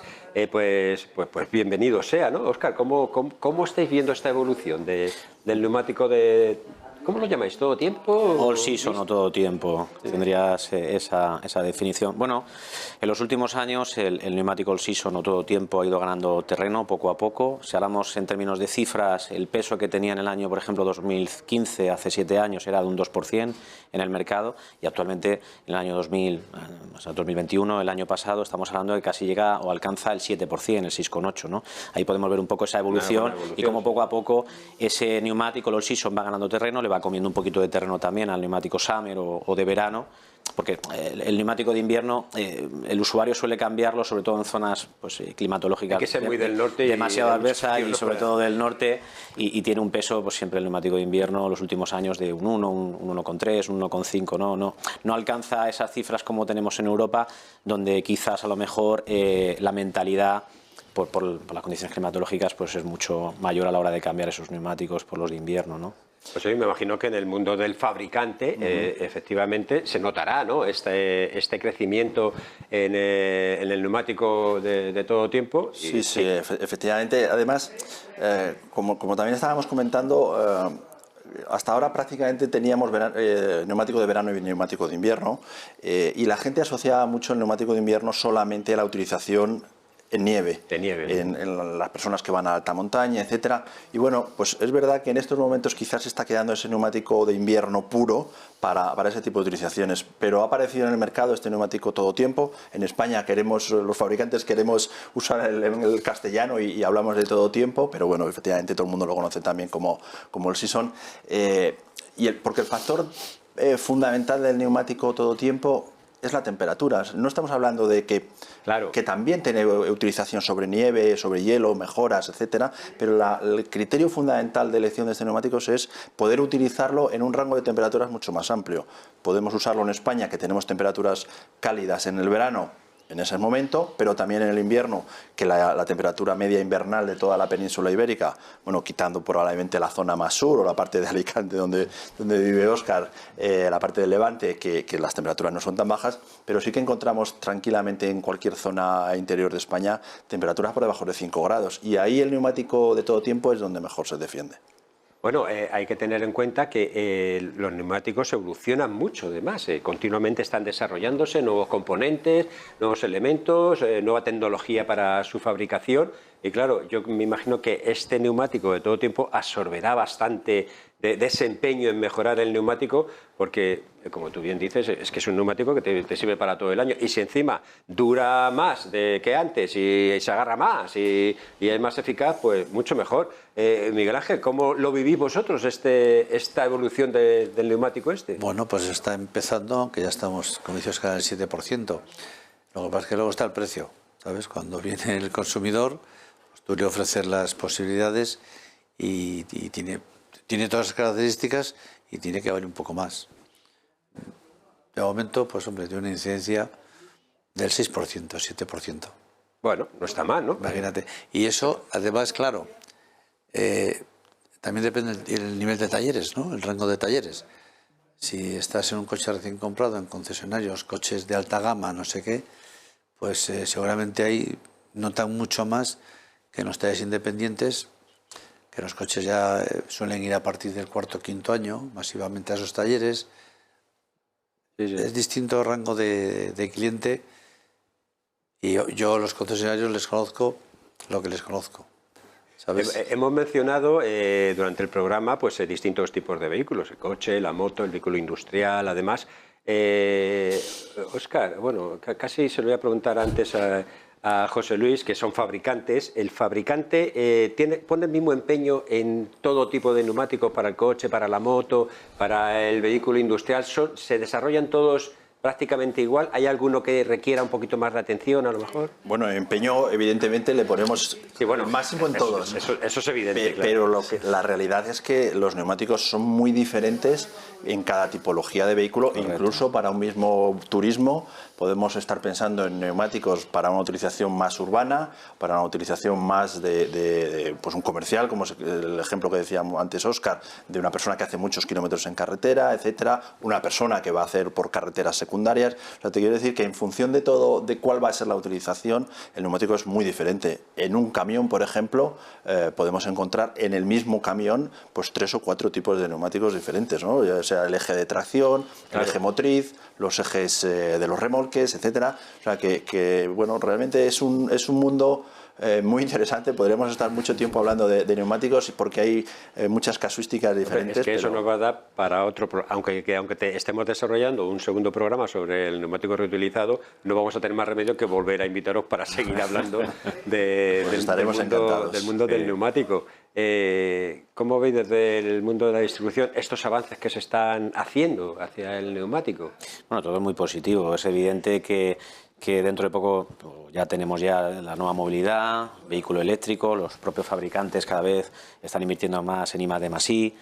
pues bienvenido sea, ¿no? Óscar, ¿cómo estáis viendo esta evolución del neumático de... ¿Cómo lo llamáis? ¿Todo tiempo? All season o todo tiempo, tendrías esa definición. Bueno, en los últimos años el neumático all season o todo tiempo ha ido ganando terreno poco a poco. Si hablamos en términos de cifras, el peso que tenía en el año, por ejemplo, 2015, hace 7 años, era de un 2% en el mercado y actualmente en el año 2021, el año pasado, estamos hablando de que casi llega o alcanza el 7%, el 6,8%, ¿no? Ahí podemos ver un poco esa evolución y cómo poco a poco ese neumático, el all season, va ganando terreno, le va comiendo un poquito de terreno también al neumático summer o de verano, porque el neumático de invierno el usuario suele cambiarlo, sobre todo en zonas pues, climatológicas hay que ser muy del norte demasiado adversas y sobre todo del norte y tiene un peso, pues siempre el neumático de invierno los últimos años de un 1, un 1,3, un 1,5, no alcanza esas cifras como tenemos en Europa, donde quizás a lo mejor la mentalidad por las condiciones climatológicas pues es mucho mayor a la hora de cambiar esos neumáticos por los de invierno, ¿no? Pues sí, me imagino que en el mundo del fabricante efectivamente se notará, ¿no? este crecimiento en el neumático de todo tiempo. Sí, efectivamente. Además, como también estábamos comentando, hasta ahora prácticamente teníamos neumático de verano y neumático de invierno y la gente asociaba mucho el neumático de invierno solamente a la utilización en nieve, en las personas que van a alta montaña, etcétera. Y bueno, pues es verdad que en estos momentos quizás se está quedando ese neumático de invierno puro para ese tipo de utilizaciones, pero ha aparecido en el mercado este neumático todo tiempo. En España los fabricantes queremos usar el castellano y hablamos de todo tiempo, pero bueno, efectivamente todo el mundo lo conoce también como el season. Porque el factor fundamental del neumático todo tiempo es la temperatura. No estamos hablando de que también tiene utilización sobre nieve, sobre hielo, mejoras, etcétera, pero el criterio fundamental de elección de este neumáticos es poder utilizarlo en un rango de temperaturas mucho más amplio. Podemos usarlo en España, que tenemos temperaturas cálidas en el verano, en ese momento, pero también en el invierno, que la temperatura media invernal de toda la península ibérica, bueno, quitando probablemente la zona más sur o la parte de Alicante donde vive Óscar, la parte del Levante, que las temperaturas no son tan bajas, pero sí que encontramos tranquilamente en cualquier zona interior de España temperaturas por debajo de 5 grados, y ahí el neumático de todo tiempo es donde mejor se defiende. Bueno, hay que tener en cuenta que los neumáticos evolucionan mucho, además, continuamente están desarrollándose nuevos componentes, nuevos elementos, nueva tecnología para su fabricación. Y claro, yo me imagino que este neumático de todo tiempo absorberá bastante de desempeño en mejorar el neumático, porque, como tú bien dices, es que es un neumático que te sirve para todo el año. Y si encima dura más que antes y se agarra más y es más eficaz, pues mucho mejor. Miguel Ángel, ¿cómo lo vivís vosotros esta evolución del neumático este? Bueno, pues está empezando, que ya estamos, como dice Óscar, el 7%. Lo que pasa es que luego está el precio, ¿sabes? Cuando viene el consumidor, pues tú le ofreces las posibilidades y tiene todas las características y tiene que valer un poco más. De momento, pues hombre, tiene una incidencia del 6%, 7%. Bueno, no está mal, ¿no? Imagínate. Y eso, además, claro, también depende del nivel de talleres, ¿no? El rango de talleres. Si estás en un coche recién comprado, en concesionarios, coches de alta gama, no sé qué, pues seguramente ahí notan mucho más que en los talleres independientes, que los coches ya suelen ir a partir del 4º o 5º año masivamente a esos talleres. Sí. Es distinto rango de cliente Y yo los concesionarios les conozco lo que les conozco, ¿sabes? Hemos mencionado durante el programa pues distintos tipos de vehículos, el coche, la moto, el vehículo industrial, además. Óscar, bueno, casi se lo voy a preguntar antes a José Luis, que son fabricantes. ¿El fabricante pone el mismo empeño en todo tipo de neumáticos para el coche, para la moto, para el vehículo industrial? ¿Se desarrollan todos prácticamente igual? ¿Hay alguno que requiera un poquito más de atención, a lo mejor? Bueno, empeño, evidentemente, le ponemos el máximo en todos. Eso es evidente, claro. Pero la realidad es que los neumáticos son muy diferentes en cada tipología de vehículo. Correcto. Incluso para un mismo turismo podemos estar pensando en neumáticos para una utilización más urbana, para una utilización más de pues un comercial, como es el ejemplo que decía antes Óscar, de una persona que hace muchos kilómetros en carretera, etcétera, una persona que va a hacer por carreteras secundarias. O sea, te quiero decir que en función de todo, de cuál va a ser la utilización, el neumático es muy diferente. En un camión, por ejemplo, podemos encontrar en el mismo camión pues 3 o 4 tipos de neumáticos diferentes, ¿no? Ya sea el eje de tracción, claro, el eje motriz, los ejes de los remolques, etcétera. O sea que bueno, realmente es un mundo muy interesante. Podríamos estar mucho tiempo hablando de neumáticos porque hay muchas casuísticas diferentes. Es que eso nos va a dar para otro, aunque estemos desarrollando un segundo programa sobre el neumático reutilizado, no vamos a tener más remedio que volver a invitaros para seguir hablando del mundo del neumático. ¿Cómo veis desde el mundo de la distribución estos avances que se están haciendo hacia el neumático? Bueno, todo es muy positivo. Es evidente que dentro de poco ya tenemos la nueva movilidad, vehículo eléctrico, los propios fabricantes cada vez están invirtiendo más en I+D+I.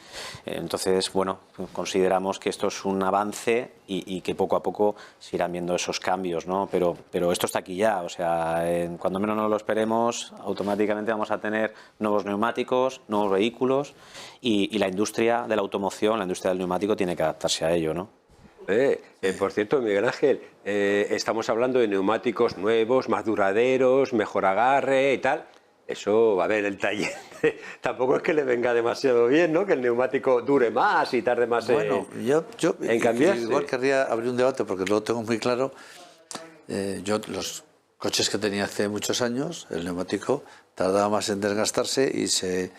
Entonces, bueno, consideramos que esto es un avance y que poco a poco se irán viendo esos cambios, ¿no? Pero esto está aquí ya, o sea, cuando menos nos lo esperemos, automáticamente vamos a tener nuevos neumáticos, nuevos vehículos y la industria de la automoción, la industria del neumático tiene que adaptarse a ello, ¿no? Por cierto, Miguel Ángel, estamos hablando de neumáticos nuevos, más duraderos, mejor agarre y tal. Eso, a ver, el taller tampoco es que le venga demasiado bien, ¿no? Que el neumático dure más y tarde más en cambiarse. Igual querría abrir un debate porque lo tengo muy claro. Yo, los coches que tenía hace muchos años, el neumático tardaba más en desgastarse y se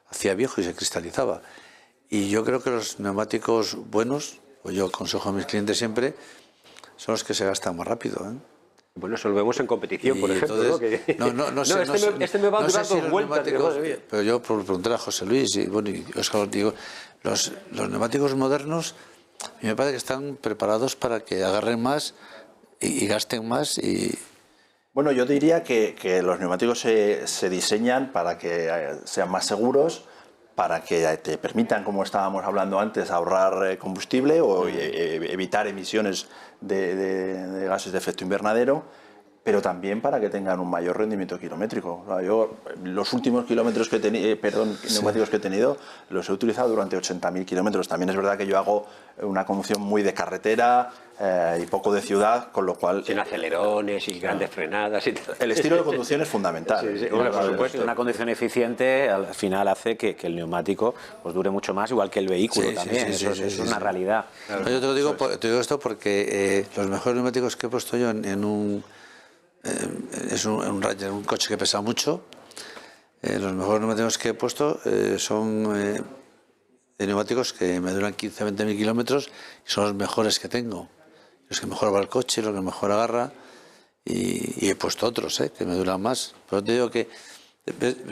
hacía viejo y se cristalizaba. Y yo creo que los neumáticos buenos, pues yo aconsejo a mis clientes siempre, son los que se gastan más rápido, ¿eh? Bueno, eso lo vemos en competición, por ejemplo. Entonces, ¿no? Este me va a durar 2 vueltas. Pero yo, por preguntar a José Luis, y bueno, y Óscar, digo, los neumáticos modernos, a mí me parece que están preparados para que agarren más y gasten más. Bueno, yo diría que los neumáticos se diseñan para que sean más seguros, para que te permitan, como estábamos hablando antes, ahorrar combustible o evitar emisiones de gases de efecto invernadero, pero también para que tengan un mayor rendimiento kilométrico. O sea, yo los últimos kilómetros que neumáticos que he tenido los he utilizado durante 80.000 kilómetros. También es verdad que yo hago una conducción muy de carretera y poco de ciudad, con lo cual... Sin acelerones y grandes frenadas y tal. El estilo de conducción es fundamental. Sí. Bueno, por supuesto, una conducción eficiente al final hace que el neumático pues dure mucho más, igual que el vehículo también. Eso es una realidad. Claro. Yo te digo esto porque los mejores neumáticos que he puesto yo en un coche que pesa mucho, los mejores neumáticos que he puesto son neumáticos que me duran 15-20.000 kilómetros y son los mejores que tengo. Los que mejor va el coche, los que mejor agarra, y he puesto otros que me duran más. Pero te digo que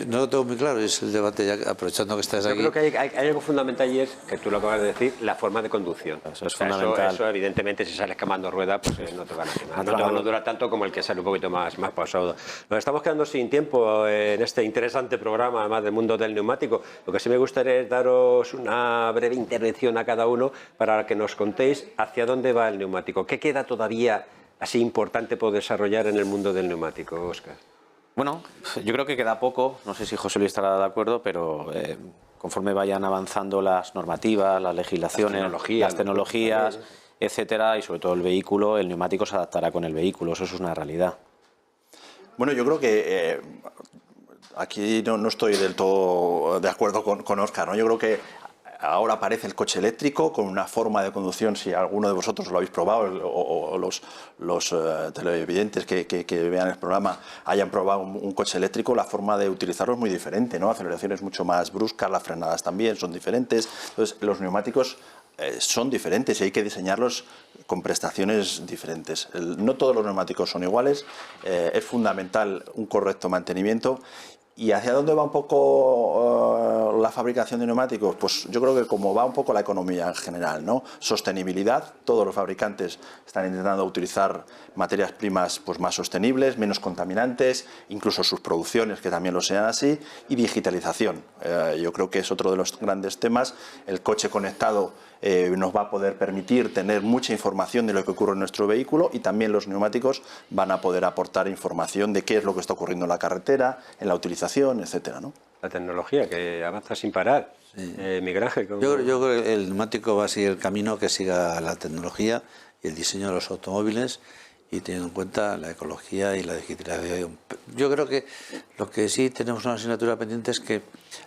no lo tengo muy claro, y es el debate, ya aprovechando que estás aquí. Yo creo que hay algo fundamental y es, que tú lo acabas de decir, la forma de conducción. Eso es fundamental. Eso evidentemente, si sales quemando rueda, pues no te van a hacer nada. No dura tanto como el que sale un poquito más pausado. Nos estamos quedando sin tiempo en este interesante programa, además del mundo del neumático. Lo que sí me gustaría es daros una breve intervención a cada uno para que nos contéis hacia dónde va el neumático. ¿Qué queda todavía así importante por desarrollar en el mundo del neumático, Óscar? Bueno, yo creo que queda poco, no sé si José Luis estará de acuerdo, pero conforme vayan avanzando las normativas, las legislaciones, las tecnologías, etcétera, y sobre todo el vehículo, el neumático se adaptará con el vehículo, eso es una realidad. Bueno, yo creo que aquí no estoy del todo de acuerdo con Óscar, ¿no? Yo creo que ahora aparece el coche eléctrico con una forma de conducción, si alguno de vosotros lo habéis probado o los televidentes que vean el programa hayan probado un coche eléctrico, la forma de utilizarlo es muy diferente, ¿no? Aceleraciones mucho más bruscas, las frenadas también son diferentes. Entonces, los neumáticos son diferentes y hay que diseñarlos con prestaciones diferentes. No todos los neumáticos son iguales, es fundamental un correcto mantenimiento. ¿Y hacia dónde va un poco la fabricación de neumáticos? Pues yo creo que como va un poco la economía en general, ¿no? Sostenibilidad, todos los fabricantes están intentando utilizar materias primas pues, más sostenibles, menos contaminantes, incluso sus producciones que también lo sean así, y digitalización. Yo creo que es otro de los grandes temas. El coche conectado nos va a poder permitir tener mucha información de lo que ocurre en nuestro vehículo, y también los neumáticos van a poder aportar información de qué es lo que está ocurriendo en la carretera, en la utilización, etcétera, ¿no? La tecnología que avanza sin parar. Sí. Miguel Ángel, ¿cómo? Yo creo que el neumático va a seguir el camino que siga la tecnología y el diseño de los automóviles, y teniendo en cuenta la ecología y la digitalización. Yo creo que lo que sí tenemos una asignatura pendiente es que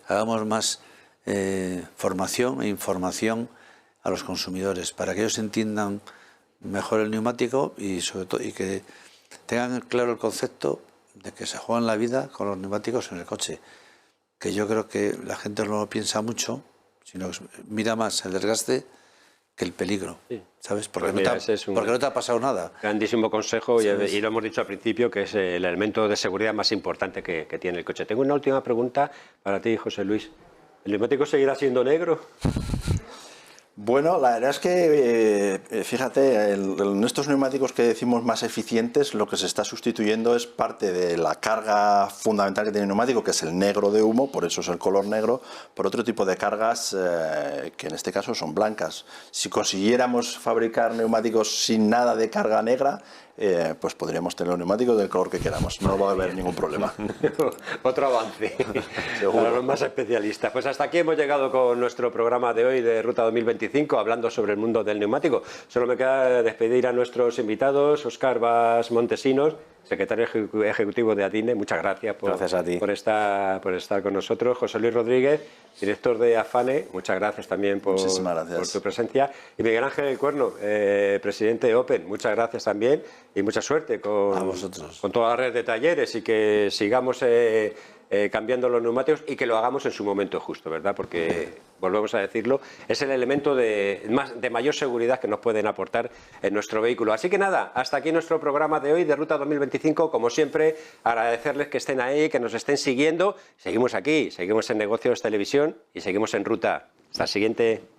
hagamos más formación e información a los consumidores para que ellos entiendan mejor el neumático y sobre todo y que tengan claro el concepto de que se juegan la vida con los neumáticos en el coche, que yo creo que la gente no lo piensa mucho, sino que mira más el desgaste que el peligro, sí. ¿Sabes? Porque, Pues mira, porque no te ha pasado nada. Grandísimo consejo, ¿Sabes? y lo hemos dicho al principio, que es el elemento de seguridad más importante que tiene el coche. Tengo una última pregunta para ti, José Luis. ¿El neumático seguirá siendo negro? Bueno, la verdad es que, fíjate, en estos neumáticos que decimos más eficientes, lo que se está sustituyendo es parte de la carga fundamental que tiene el neumático, que es el negro de humo, por eso es el color negro, por otro tipo de cargas que en este caso son blancas. Si consiguiéramos fabricar neumáticos sin nada de carga negra, pues podríamos tener los neumáticos del color que queramos, no va a haber ningún problema. Otro avance para los más especialistas. Pues hasta aquí hemos llegado con nuestro programa de hoy de Ruta 2025, hablando sobre el mundo del neumático. Solo me queda despedir a nuestros invitados. Óscar Bas Montesinos, secretario ejecutivo de ADINE, muchas gracias por estar con nosotros. José Luis Rodríguez, director de AFANE, muchas gracias también por tu presencia. Y Miguel Ángel Cuerno, presidente de Open, muchas gracias también y mucha suerte con toda la red de talleres, y que sigamos cambiando los neumáticos y que lo hagamos en su momento justo, ¿verdad? Porque, volvemos a decirlo, es el elemento de mayor seguridad que nos pueden aportar en nuestro vehículo. Así que nada, hasta aquí nuestro programa de hoy de Ruta 2025. Como siempre, agradecerles que estén ahí, que nos estén siguiendo. Seguimos aquí, seguimos en Negocios Televisión y seguimos en Ruta. Hasta el siguiente.